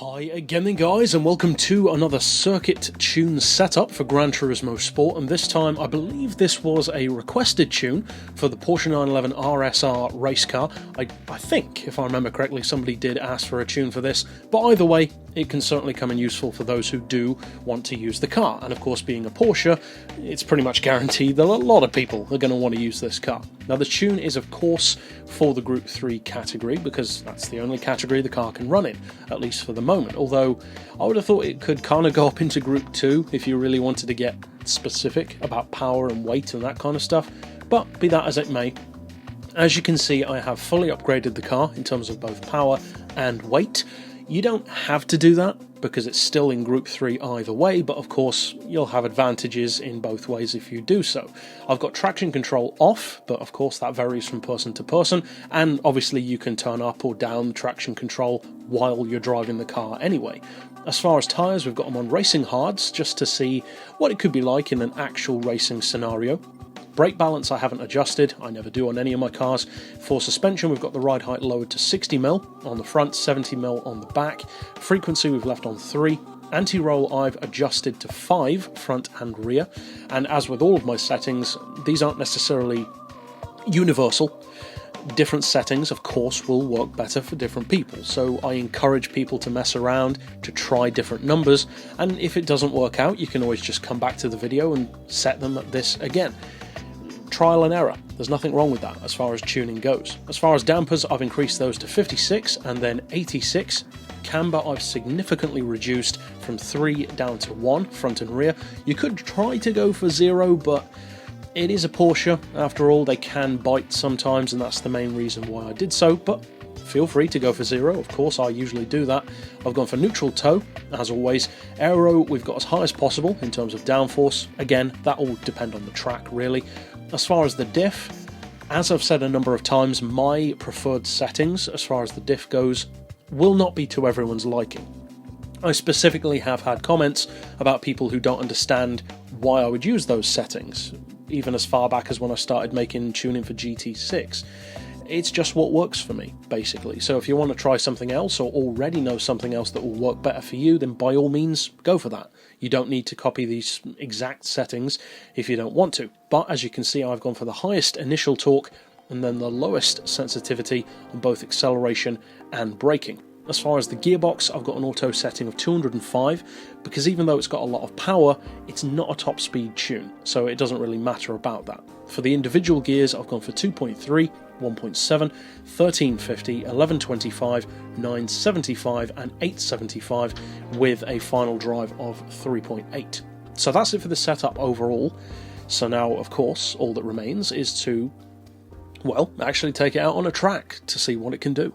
Hi again then guys, and welcome to another circuit tune setup for Gran Turismo Sport, and this time I believe this was a requested tune for the Porsche 911 RSR Race Car. I think, if I remember correctly, somebody did ask for a tune for this, but either way, it can certainly come in useful for those who do want to use the car, and of course being a Porsche, it's pretty much guaranteed that a lot of people are going to want to use this car. Now the tune is of course for the Group 3 category, because that's the only category the car can run in, at least for the moment, although I would have thought it could kind of go up into Group 2 if you really wanted to get specific about power and weight and that kind of stuff, but be that as it may, as you can see I have fully upgraded the car in terms of both power and weight. You don't have to do that because it's still in Group 3 either way, but of course you'll have advantages in both ways if you do so. I've got traction control off, but of course that varies from person to person, and obviously you can turn up or down the traction control while you're driving the car anyway. As far as tyres, we've got them on racing hards just to see what it could be like in an actual racing scenario. Brake balance I haven't adjusted, I never do on any of my cars. For suspension we've got the ride height lowered to 60mm on the front, 70mm on the back. Frequency we've left on 3. Anti-roll I've adjusted to 5, front and rear. And as with all of my settings, these aren't necessarily universal. Different settings of course will work better for different people, so I encourage people to mess around, to try different numbers, and if it doesn't work out you can always just come back to the video and set them at this again. Trial and error, there's nothing wrong with that as far as tuning goes. As far as dampers, I've increased those to 56 and then 86. Camber I've significantly reduced from 3 down to 1, front and rear. You could try to go for 0, but it is a Porsche, after all they can bite sometimes, and that's the main reason why I did so, but feel free to go for 0, of course I usually do that. I've gone for neutral toe, as always. Aero we've got as high as possible in terms of downforce, again that will depend on the track really. As far as the diff, as I've said a number of times, my preferred settings as far as the diff goes will not be to everyone's liking. I specifically have had comments about people who don't understand why I would use those settings, even as far back as when I started making tuning for GT6. It's just what works for me, basically. So if you want to try something else or already know something else that will work better for you, then by all means go for that. You don't need to copy these exact settings if you don't want to. But as you can see, I've gone for the highest initial torque and then the lowest sensitivity on both acceleration and braking. As far as the gearbox, I've got an auto setting of 205, because even though it's got a lot of power, it's not a top speed tune, so it doesn't really matter about that. For the individual gears, I've gone for 2.3, 1.7, 1350, 1125, 975 and 875 with a final drive of 3.8. So that's it for the setup overall. So now, of course, all that remains is to, well, actually take it out on a track to see what it can do.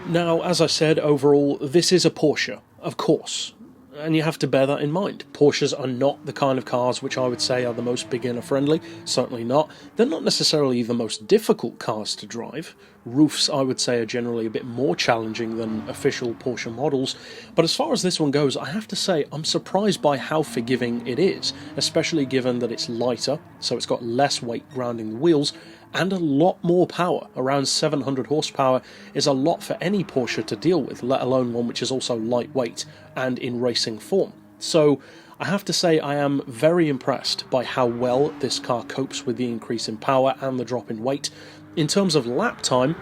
Now, as I said, overall, this is a Porsche, of course, and you have to bear that in mind. Porsches are not the kind of cars which I would say are the most beginner-friendly, certainly not. They're not necessarily the most difficult cars to drive. Roofs, I would say, are generally a bit more challenging than official Porsche models, but as far as this one goes, I have to say I'm surprised by how forgiving it is, especially given that it's lighter, so it's got less weight grounding the wheels, and a lot more power. Around 700 horsepower is a lot for any Porsche to deal with, let alone one which is also lightweight and in racing form. So I have to say I am very impressed by how well this car copes with the increase in power and the drop in weight. In terms of lap time,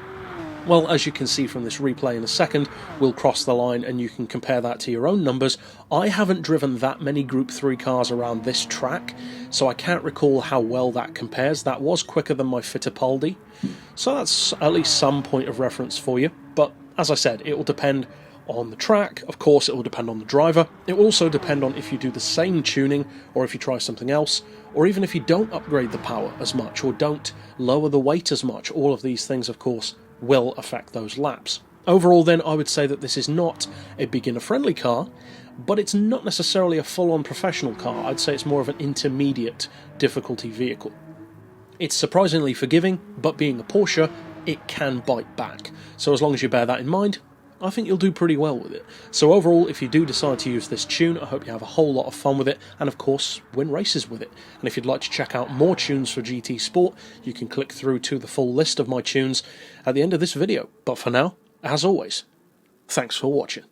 well, as you can see from this replay in a second, we'll cross the line and you can compare that to your own numbers. I haven't driven that many Group 3 cars around this track, so I can't recall how well that compares. That was quicker than my Fittipaldi, so that's at least some point of reference for you. But as I said, it will depend on the track, of course it will depend on the driver, it will also depend on if you do the same tuning or if you try something else, or even if you don't upgrade the power as much or don't lower the weight as much. All of these things, of course, will affect those laps. Overall then, I would say that this is not a beginner-friendly car, but it's not necessarily a full-on professional car. I'd say it's more of an intermediate difficulty vehicle. It's surprisingly forgiving, but being a Porsche, it can bite back. So as long as you bear that in mind, I think you'll do pretty well with it. So overall, if you do decide to use this tune, I hope you have a whole lot of fun with it, and of course, win races with it. And if you'd like to check out more tunes for GT Sport, you can click through to the full list of my tunes at the end of this video. But for now, as always, Thanks for watching.